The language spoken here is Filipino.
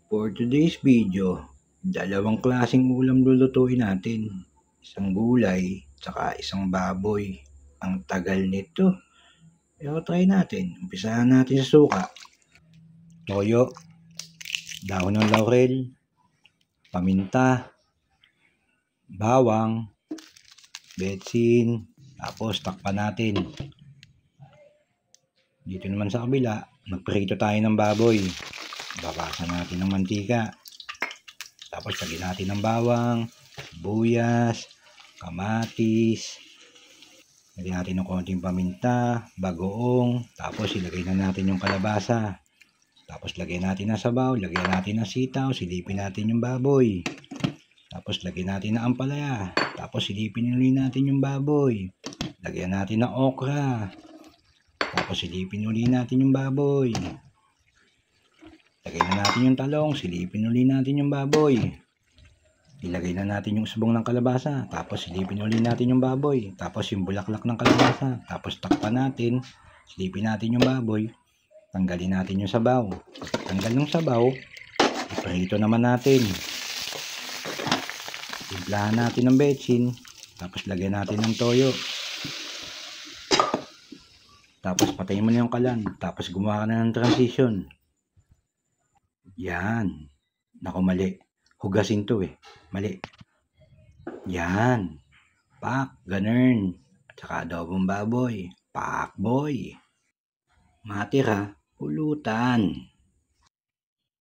For today's video, dalawang klaseng ulam lulutuin natin. Isang gulay, tsaka isang baboy. Ang tagal nito. Pero try natin. Umpisahan natin sa suka. Toyo, dahon ng laurel, paminta, bawang, betsin, tapos takpan natin. Dito naman sa kabila, magprito tayo ng baboy. Babasan natin ng mantika. Tapos lagyan natin ng bawang, buyas, kamatis. Lagyan natin ng konting paminta, bagoong. Tapos ilagay na natin yung kalabasa. Tapos lagyan natin ng sabaw, lagyan natin ng sitaw, silipin natin yung baboy. Tapos lagyan natin ng ampalaya. Tapos silipin ulit natin yung baboy. Lagyan natin ng okra. Tapos silipin ulit natin yung baboy. Lagay na natin yung talong, silipin ulit natin yung baboy. Ilagay na natin yung usbong ng kalabasa, tapos silipin ulit natin yung baboy. Tapos yung bulaklak ng kalabasa, tapos takpan natin, silipin natin yung baboy. Tanggalin natin yung sabaw. Tanggal ng sabaw, iprito naman natin. Timplahan natin ng betsin, tapos lagyan natin ng toyo. Tapos patayin mo na yung kalan, tapos gumawa ka na ng transition. Yan. Naku, mali. Hugasin to eh. Mali. Yan. Pak. Ganun. At saka adobong baboy. Pak, boy. Matira. Pulutan.